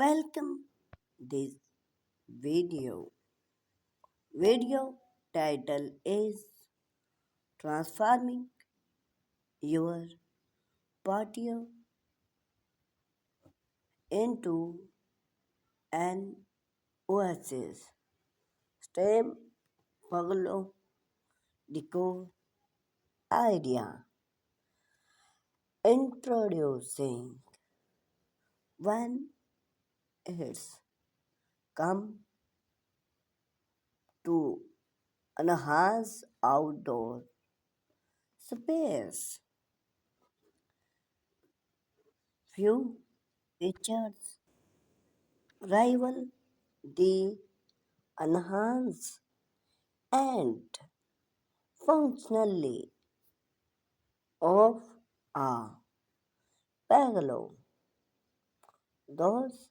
Welcome this video. Video title is Transforming Your Patio into an Oasis. Stem Pergola Decor idea. Introducing when it's come to enhance outdoor space. Few features rival the enhance and functionally of a pergola. Those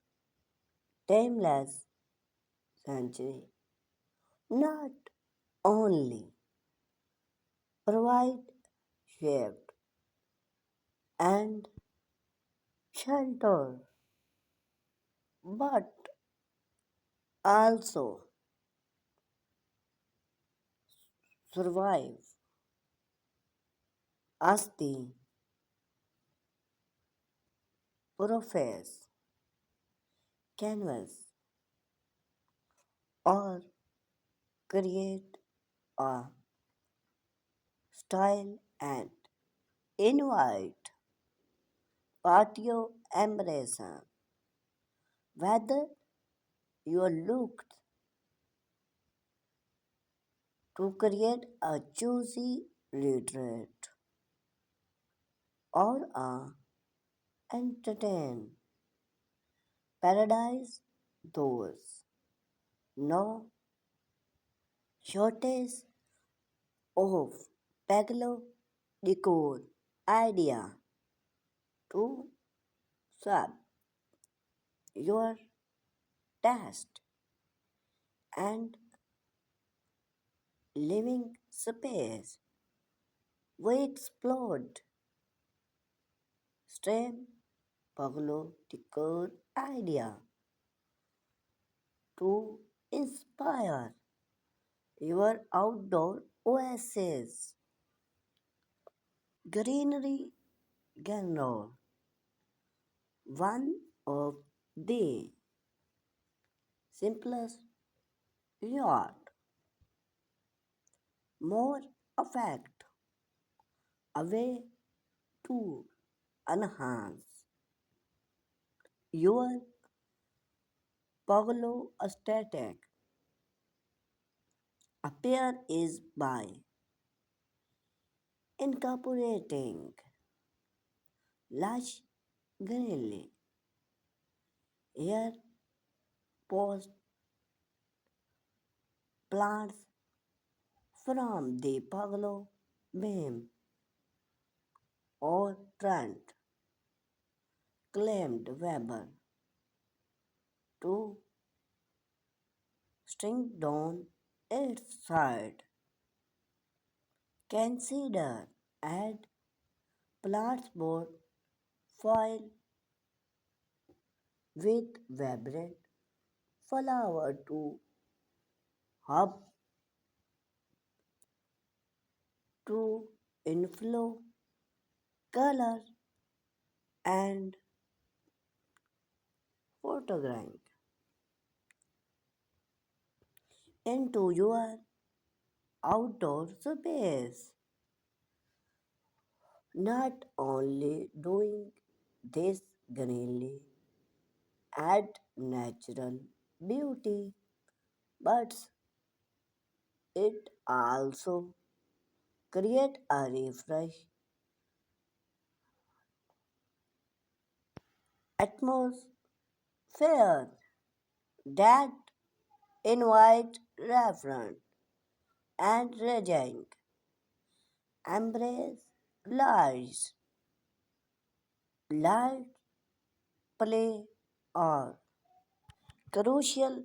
timeless century not only provide shade and shelter but also survive as the profess canvas or create a style and invite patio embrace whether you looked to create a juicy retreat or a entertain paradise those no shortage of Paglo decor idea to serve your taste and living space. We explored stream Paglo decor idea to inspire your outdoor oasis. Greenery Ganor, one of the simplest yet more effect a way to enhance your Pagolo aesthetic appear is by incorporating lush greenery, air post plants from the Pagolo beam or Trent claimed Weber to string down its side. Consider add plasterboard foil with vibrant flower to hub to inflow color and photograph into your outdoor space. Not only doing this greenly add natural beauty, but it also create a refresh atmosphere that invite reverence and raging embrace lies, light play a crucial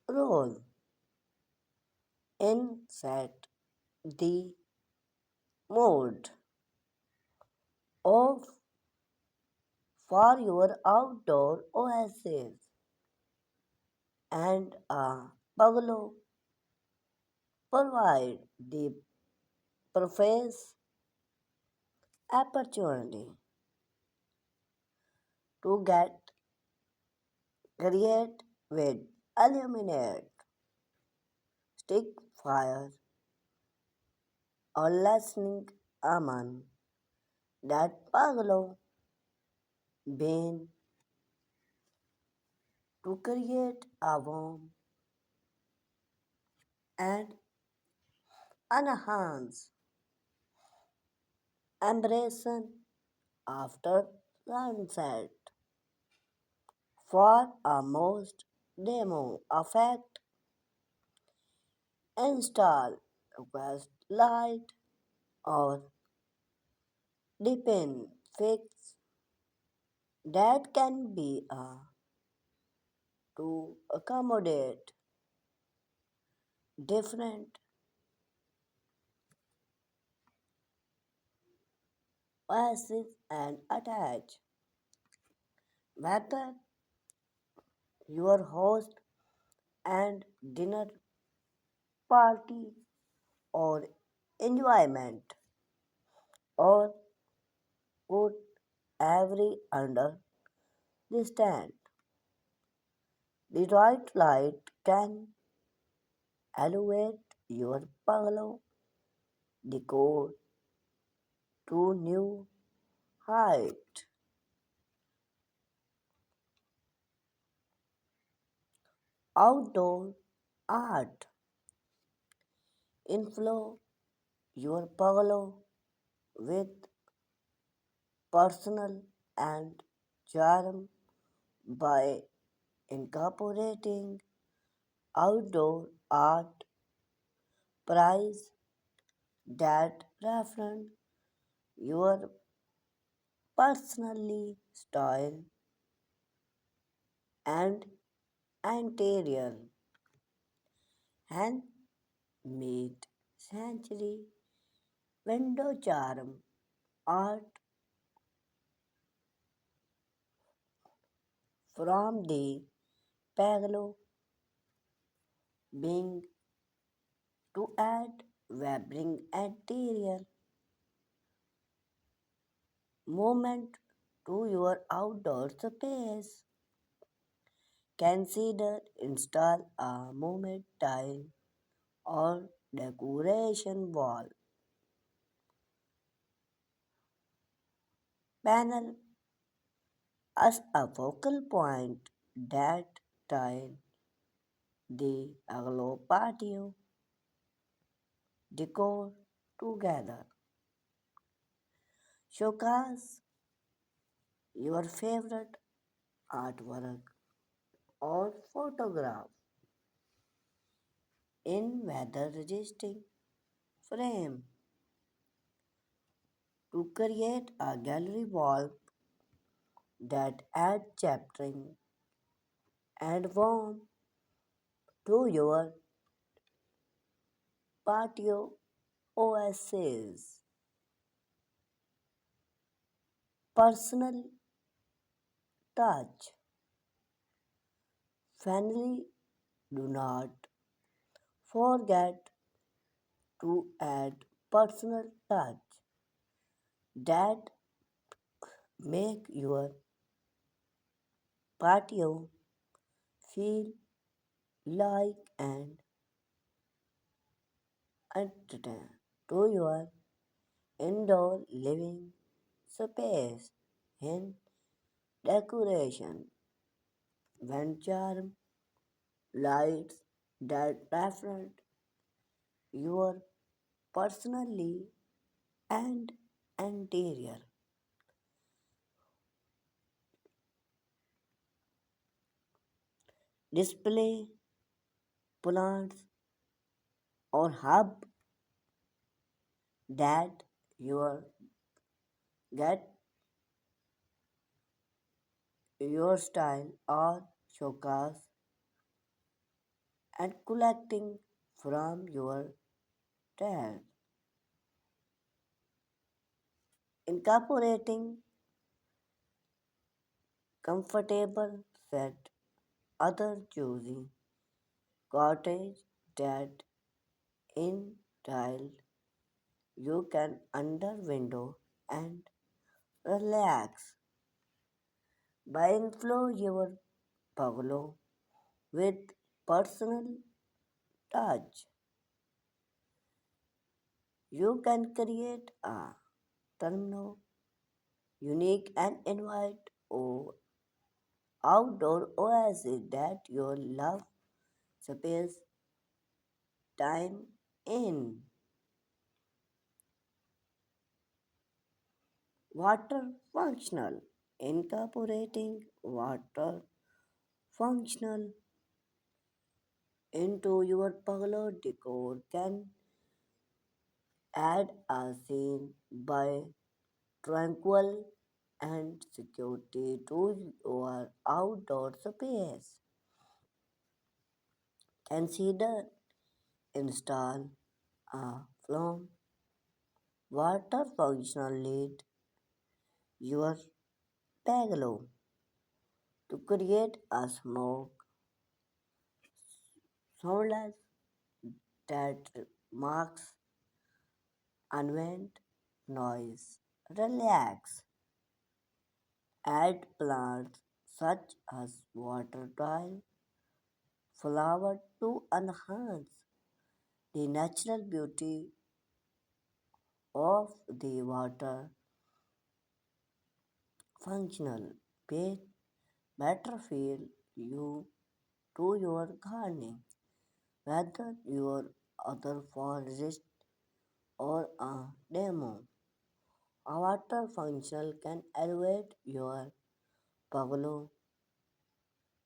role in set the mood of for your outdoor oasis. and a bungalow provide the perfect opportunity to get create with illuminate, stick fire, or listening aman that bungalow being to create a warm and enhance embrace after sunset. For a most demo effect, install request light or deepen fix that can be to accommodate different oases and attach whether your host and dinner party or enjoyment or put every under the stand. The right light can elevate your bungalow decor to new height. Outdoor art inflow your bungalow with personal and charm by incorporating outdoor art price that reference your personally style and interior handmade century window charm art from the Pagalo being to add vibrant interior movement to your outdoor space. Consider install a movement tile or decoration wall panel as a focal point that tie the aglo patio decor together. Showcase your favorite artwork or photograph in weather resisting frame to create a gallery wall that add chaptering and warmth to your patio oasis. Personal touch. Finally, do not forget to add personal touch that make your patio feel like an entertainment to your indoor living space in decoration when charm lights that reflect your personally and interior display plants or hub that your get your style or showcase and collecting from your tag incorporating comfortable set other choosing cottage that in tile you can under window and relax by inflow your bungalow with personal touch. You can create a terminal unique and invite outdoor oasis that you love space time in. Water functional. Incorporating water functional into your parlor decor can add a scene by tranquil and security to your outdoor space. Consider install a flame water functional lead your bungalow to create a smoke soundless that marks ambient noise. Relax. Add plants such as water tile, flower to enhance the natural beauty of the water. Functional pay better feel you to your gardening, whether your other forest or a demo. A water functional can elevate your bungalow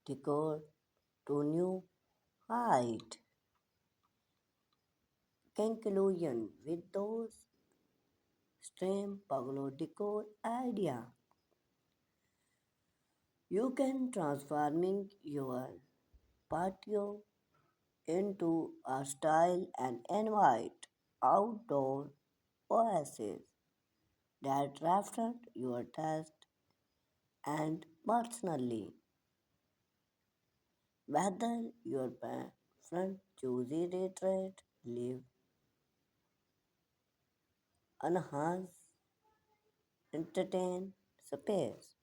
decor to new height. Conclusion with those stream bungalow decor idea. You can transforming your patio into a style and invite outdoor oasis that reflect your taste and personally. Whether your friend choosy retreat, live, enhance, entertain space.